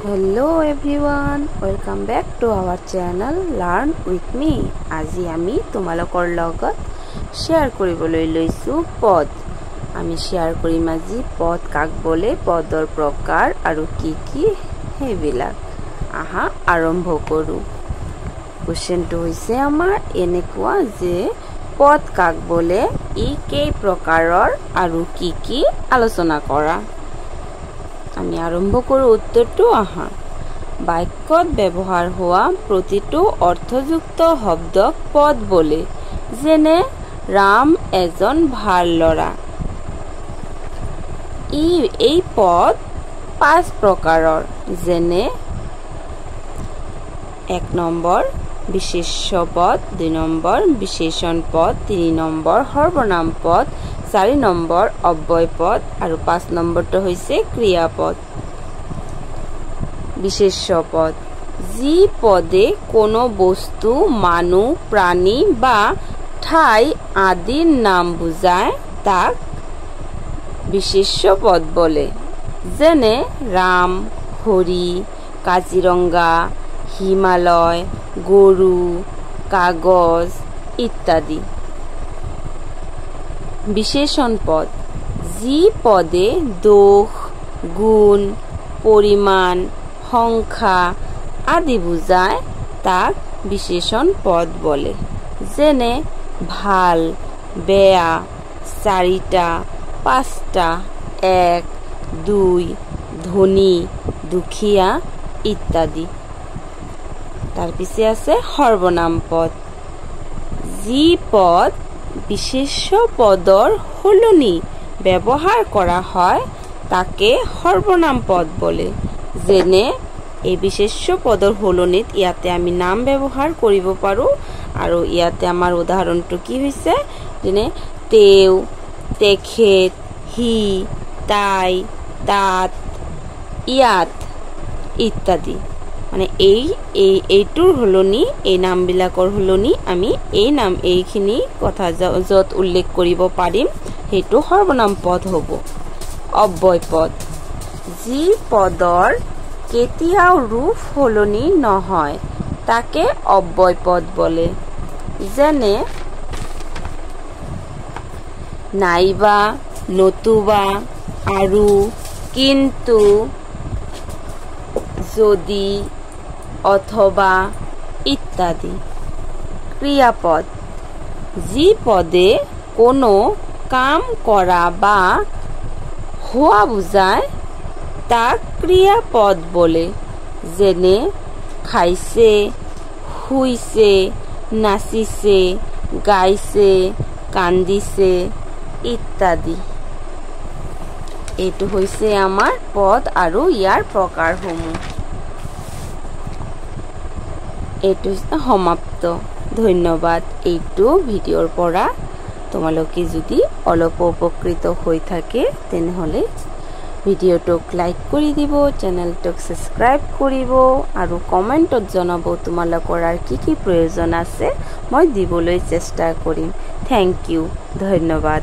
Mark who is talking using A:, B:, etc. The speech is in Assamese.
A: Hello everyone, welcome back to our channel Learn with me. আজি আমি তোমালোকৰ লগত শেয়াৰ কৰিবলৈ লৈছো পদ। আমি শেয়াৰ কৰিম আজি পদ কাক বলে, পদৰ প্ৰকাৰ আৰু কি কি হেবিলাক। আহা আৰম্ভ কৰো। কোৱেশ্চনটো হৈছে আমাৰ এনেকুৱা যে পদ কাক বলে, ই কেই প্ৰকাৰৰ আৰু কি কি আলোচনা কৰা। আমি আৰম্ভ কৰো উত্তৰটো। আহা বাক্যত ব্যৱহাৰ হোৱা প্ৰতিটো অৰ্থযুক্ত শব্দক পদ বলে, যেনে ৰাম এজন ভাল ল'ৰা। এই পদ 5 প্ৰকাৰৰ, যেনে 1 নম্বৰ বিশেষ্য পদ, 2 নম্বৰ বিশেষণ পদ, 3 নম্বৰ সৰ্বনাম পদ, 4 নম্বৰ অব্যয় পদ আৰু 5 নম্বৰটো হৈছে ক্ৰিয়াপদ। বিশেষ্য পদ যি পদে কোনো বস্তু, মানুহ, প্ৰাণী বা ঠাই আদিৰ নাম বুজায় তাক বিশেষ্য পদ বলে, যেনে ৰাম, হৰি, কাজিৰঙা, হিমালয়, গৰু, কাগজ ইত্যাদি। বিশেষণ পদ যি পদে দোষ, গুণ, পৰিমাণ, সংখ্যা আদি বুজায় তাক বিশেষণ পদ বলে, যেনে ভাল, বেয়া, 4টা, 5টা, 1, 2, ধনী, দুখীয়া ইত্যাদি। তাৰ পিছে আছে সৰ্বনাম পদ যি পদ বিশেষ্য পদৰ সলনি ব্যৱহাৰ কৰা হয় তাকে সৰ্বনাম পদ বলে, যেনে এই বিশেষ্য পদৰ সলনিত ইয়াতে আমি নাম ব্যৱহাৰ কৰিব পাৰো। আৰু ইয়াতে আমাৰ উদাহৰণটো কি হৈছে, যেনে তেওঁ, তেখেত, সি, তাই, তাত, ইয়াত ইত্যাদি। মানে এইটোৰ সলনি, এই নামবিলাকৰ সলনি আমি এইখিনি কথা য'ত উল্লেখ কৰিব পাৰিম সেইটো সৰ্বনাম পদ হ'ব। অব্যয় পদ যি পদৰ কেতিয়াও ৰূপ সলনি নহয় তাকে অব্যয় পদ বলে, যেনে নাইবা, নতুবা, আৰু, কিন্তু, যদি, অথবা ইত্যাদি। ক্ৰিয়াপদ যি পদে কোনো কাম কৰা বা হোৱা বুজায় তাক ক্ৰিয়াপদ বলে, যেনে খাইছে, শুইছে, নাচিছে, গাইছে, কান্দিছে ইত্যাদি। এইটো হৈছে আমাৰ পদ আৰু ইয়াৰ প্ৰকাৰসমূহ। এইটো সমাপ্ত। ধন্যবাদ। এইটো ভিডিঅ'ৰ পৰা তোমালোকে যদি অলপ উপকৃত হৈ থাকে তেনেহ'লে ভিডিঅ'টোক লাইক কৰি দিব, চেনেলটোক ছাবস্ক্ৰাইব কৰিব আৰু কমেণ্টত জনাব তোমালোকৰ আৰু কি কি প্ৰয়োজন আছে, মই দিবলৈ চেষ্টা কৰিম। Thank you. ধন্যবাদ।